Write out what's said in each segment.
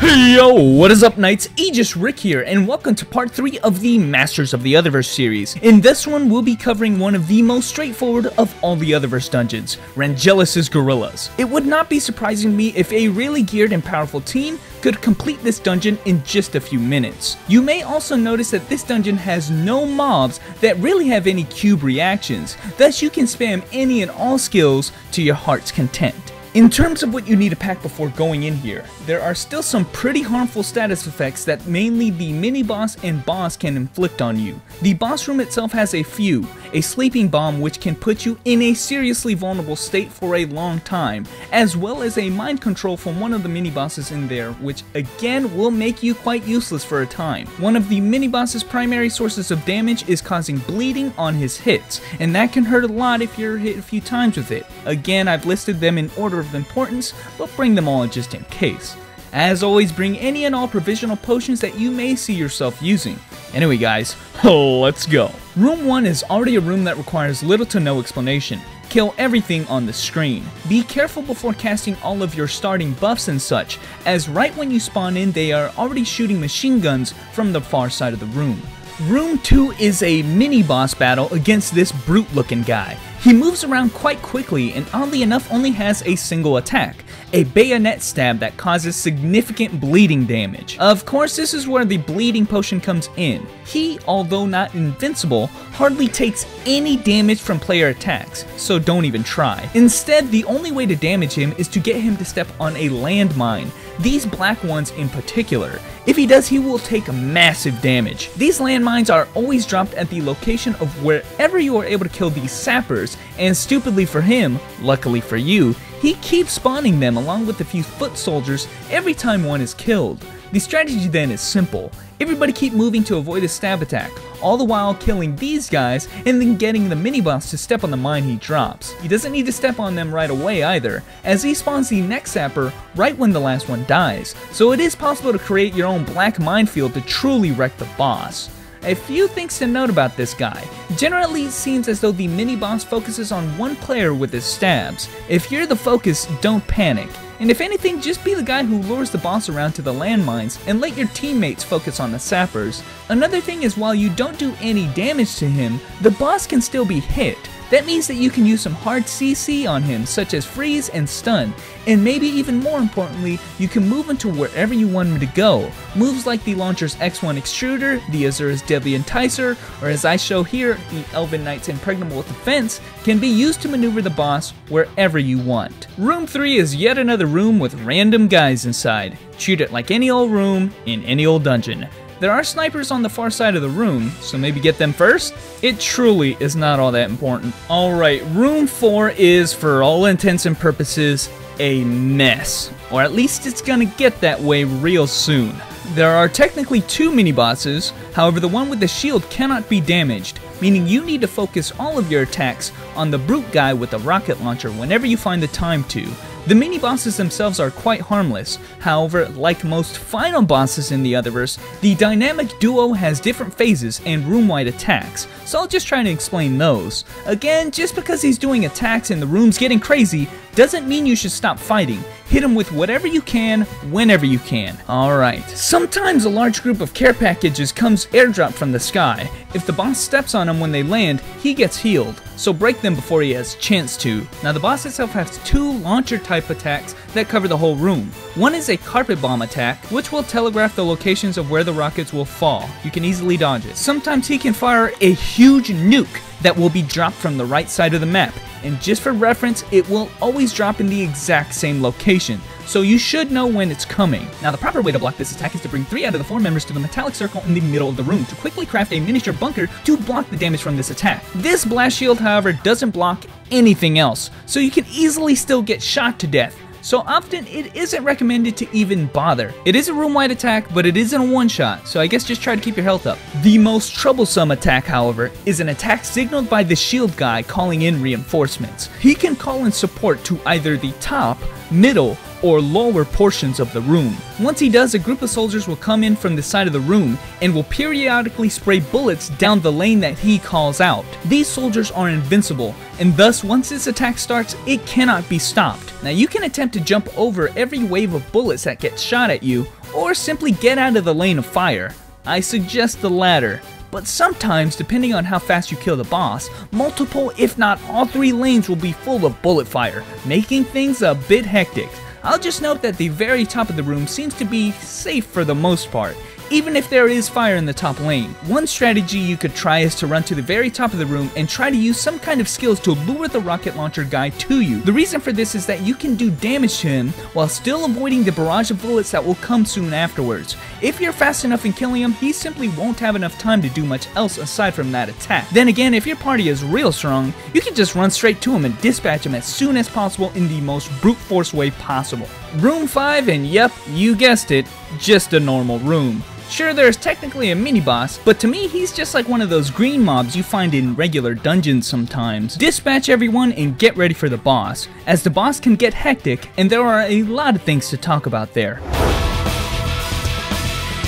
Yo, what is up, Knights? Aegis Rick here, and welcome to part 3 of the Masters of the Otherverse series. In this one, we'll be covering one of the most straightforward of all the Otherverse dungeons, Rangelus' Guerrillas. It would not be surprising to me if a really geared and powerful team could complete this dungeon in just a few minutes. You may also notice that this dungeon has no mobs that really have any cube reactions, thus you can spam any and all skills to your heart's content. In terms of what you need to pack before going in here, there are still some pretty harmful status effects that mainly the mini-boss and boss can inflict on you. The boss room itself has a few, a sleeping bomb which can put you in a seriously vulnerable state for a long time, as well as a mind control from one of the mini-bosses in there, which again will make you quite useless for a time. One of the mini-boss's primary sources of damage is causing bleeding on his hits, and that can hurt a lot if you're hit a few times with it. Again, I've listed them in order of importance, but bring them all just in case. As always, bring any and all provisional potions that you may see yourself using. Anyway guys, let's go. Room 1 is already a room that requires little to no explanation. Kill everything on the screen. Be careful before casting all of your starting buffs and such, as right when you spawn in they are already shooting machine guns from the far side of the room. Room 2 is a mini-boss battle against this brute-looking guy. He moves around quite quickly and oddly enough only has a single attack, a bayonet stab that causes significant bleeding damage. Of course, this is where the bleeding potion comes in. He, although not invincible, hardly takes any damage from player attacks, so don't even try. Instead, the only way to damage him is to get him to step on a landmine, these black ones in particular. If he does, he will take massive damage. These landmines are always dropped at the location of wherever you are able to kill these sappers, and stupidly for him, luckily for you, he keeps spawning them along with a few foot soldiers every time one is killed. The strategy then is simple. Everybody keep moving to avoid a stab attack, all the while killing these guys and then getting the mini-boss to step on the mine he drops. He doesn't need to step on them right away either, as he spawns the next sapper right when the last one dies, so it is possible to create your own black minefield to truly wreck the boss. A few things to note about this guy. Generally, it seems as though the mini-boss focuses on one player with his stabs. If you're the focus, don't panic. And if anything, just be the guy who lures the boss around to the landmines and let your teammates focus on the sappers. Another thing is, while you don't do any damage to him, the boss can still be hit. That means that you can use some hard CC on him, such as freeze and stun, and maybe even more importantly, you can move him to wherever you want him to go. Moves like the Launcher's X1 Extruder, the Azura's Deadly Enticer, or as I show here, the Elven Knight's Impregnable Defense, can be used to maneuver the boss wherever you want. Room 3 is yet another room with random guys inside. Treat it like any old room in any old dungeon. There are snipers on the far side of the room, so maybe get them first? It truly is not all that important. Alright, room 4 is, for all intents and purposes, a mess. Or at least it's gonna get that way real soon. There are technically 2 mini-bosses, however the one with the shield cannot be damaged, meaning you need to focus all of your attacks on the brute guy with the rocket launcher whenever you find the time to. The mini-bosses themselves are quite harmless, however, like most final bosses in the Otherverse, the dynamic duo has different phases and room-wide attacks, so I'll just try to explain those. Again, just because he's doing attacks and the room's getting crazy, doesn't mean you should stop fighting. Hit him with whatever you can, whenever you can. Alright, sometimes a large group of care packages comes airdropped from the sky. If the boss steps on them when they land, he gets healed, so break them before he has a chance to. Now the boss itself has 2 launcher type attacks that cover the whole room. One is a carpet bomb attack, which will telegraph the locations of where the rockets will fall. You can easily dodge it. Sometimes he can fire a huge nuke that will be dropped from the right side of the map, and just for reference, it will always drop in the exact same location, so you should know when it's coming. Now the proper way to block this attack is to bring 3 out of the 4 members to the metallic circle in the middle of the room to quickly craft a miniature bunker to block the damage from this attack. This blast shield, however, doesn't block anything else, so you can easily still get shot to death. So often it isn't recommended to even bother. It is a room-wide attack, but it isn't a one-shot, so I guess just try to keep your health up. The most troublesome attack, however, is an attack signaled by the shield guy calling in reinforcements. He can call in support to either the top, middle, or lower portions of the room. Once he does, a group of soldiers will come in from the side of the room and will periodically spray bullets down the lane that he calls out. These soldiers are invincible, and thus once this attack starts, it cannot be stopped. Now you can attempt to jump over every wave of bullets that gets shot at you, or simply get out of the lane of fire. I suggest the latter. But sometimes, depending on how fast you kill the boss, multiple if not all 3 lanes will be full of bullet fire, making things a bit hectic. I'll just note that the very top of the room seems to be safe for the most part, even if there is fire in the top lane. One strategy you could try is to run to the very top of the room and try to use some kind of skills to lure the rocket launcher guy to you. The reason for this is that you can do damage to him while still avoiding the barrage of bullets that will come soon afterwards. If you're fast enough in killing him, he simply won't have enough time to do much else aside from that attack. Then again, if your party is real strong, you can just run straight to him and dispatch him as soon as possible in the most brute force way possible. Room 5, and yep, you guessed it, just a normal room. Sure, there's technically a mini-boss, but to me he's just like one of those green mobs you find in regular dungeons sometimes. Dispatch everyone and get ready for the boss, as the boss can get hectic and there are a lot of things to talk about there.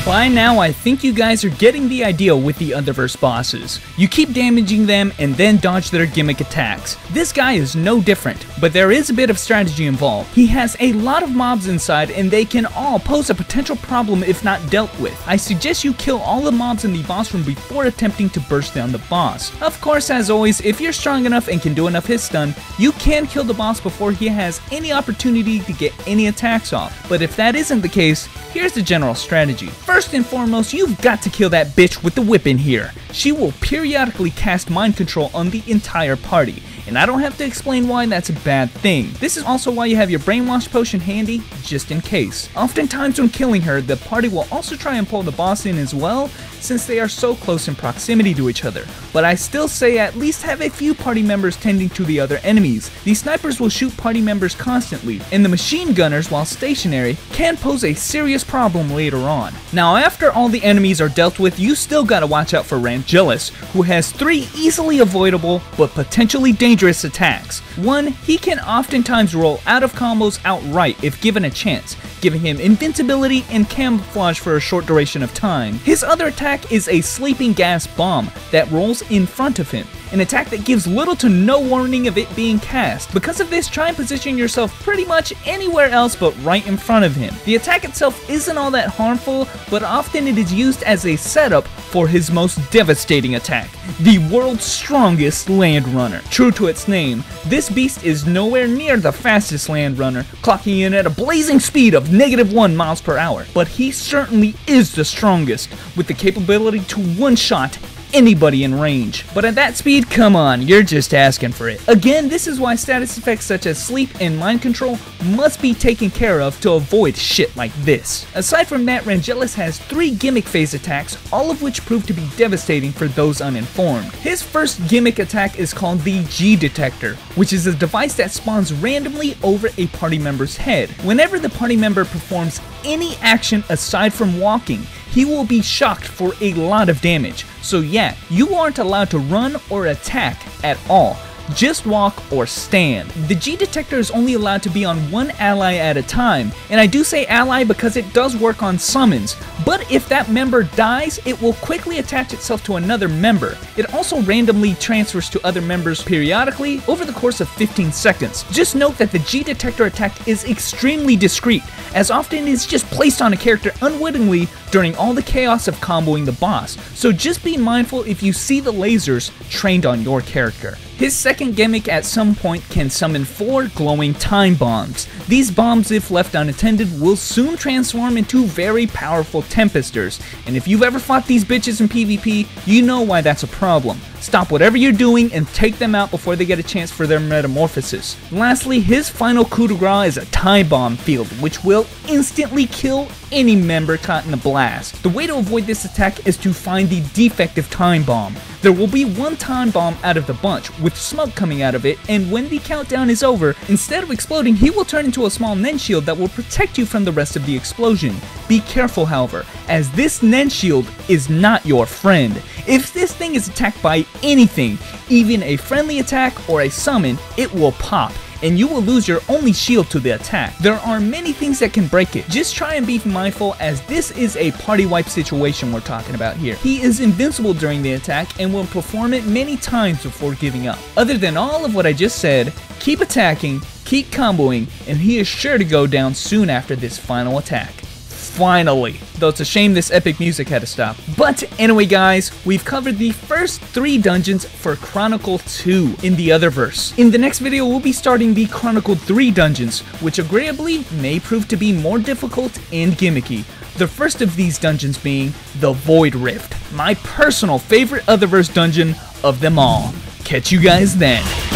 By now, I think you guys are getting the idea with the Otherverse bosses. You keep damaging them and then dodge their gimmick attacks. This guy is no different, but there is a bit of strategy involved. He has a lot of mobs inside and they can all pose a potential problem if not dealt with. I suggest you kill all the mobs in the boss room before attempting to burst down the boss. Of course, as always, if you're strong enough and can do enough hit stun, you can kill the boss before he has any opportunity to get any attacks off. But if that isn't the case, here's the general strategy. First and foremost, you've got to kill that bitch with the whip in here. She will periodically cast mind control on the entire party, and I don't have to explain why that's a bad thing. This is also why you have your brainwash potion handy, just in case. Oftentimes when killing her, the party will also try and pull the boss in as well, since they are so close in proximity to each other. But I still say at least have a few party members tending to the other enemies. These snipers will shoot party members constantly, and the machine gunners, while stationary, can pose a serious problem later on. Now after all the enemies are dealt with, you still gotta watch out for Rangelus, who has 3 easily avoidable but potentially dangerous attacks. 1, he can oftentimes roll out of combos outright if given a chance, giving him invincibility and camouflage for a short duration of time. His other attack is a sleeping gas bomb that rolls in front of him, an attack that gives little to no warning of it being cast. Because of this, try and position yourself pretty much anywhere else but right in front of him. The attack itself isn't all that harmful, but often it is used as a setup for his most devastating attack, the world's strongest land runner. True to its name, this beast is nowhere near the fastest land runner, clocking in at a blazing speed of -1 miles per hour, but he certainly is the strongest, with the capability to one-shot anybody in range. But at that speed, come on, you're just asking for it. Again, this is why status effects such as sleep and mind control must be taken care of to avoid shit like this. Aside from that, Rangelus has 3 gimmick phase attacks, all of which prove to be devastating for those uninformed. His first gimmick attack is called the Detector, which is a device that spawns randomly over a party member's head. Whenever the party member performs any action aside from walking, he will be shocked for a lot of damage. So yeah, you aren't allowed to run or attack at all. Just walk or stand. The Detector is only allowed to be on 1 ally at a time, and I do say ally because it does work on summons, but if that member dies, it will quickly attach itself to another member. It also randomly transfers to other members periodically over the course of 15 seconds. Just note that the Detector attack is extremely discreet, as often it is just placed on a character unwittingly during all the chaos of comboing the boss, so just be mindful if you see the lasers trained on your character. His second gimmick at some point can summon 4 glowing time bombs. These bombs, if left unattended, will soon transform into very powerful tempesters, and if you've ever fought these bitches in PvP, you know why that's a problem. Stop whatever you're doing and take them out before they get a chance for their metamorphosis. Lastly, his final coup de gras is a time bomb field, which will instantly kill any member caught in the blast. The way to avoid this attack is to find the defective time bomb. There will be 1 time bomb out of the bunch, with smoke coming out of it, and when the countdown is over, instead of exploding, he will turn into a small Nen shield that will protect you from the rest of the explosion. Be careful, however, as this Nen shield is not your friend. If this thing is attacked by anything, even a friendly attack or a summon, it will pop, and you will lose your only shield to the attack. There are many things that can break it. Just try and be mindful, as this is a party wipe situation we're talking about here. He is invincible during the attack and will perform it many times before giving up. Other than all of what I just said, keep attacking, keep comboing, and he is sure to go down soon after this final attack. Finally. Though it's a shame this epic music had to stop. But anyway guys, we've covered the first 3 dungeons for Chronicle 2 in the Otherverse. In the next video we'll be starting the Chronicle 3 dungeons, which agreeably may prove to be more difficult and gimmicky. The first of these dungeons being the Void Rift, my personal favorite Otherverse dungeon of them all. Catch you guys then.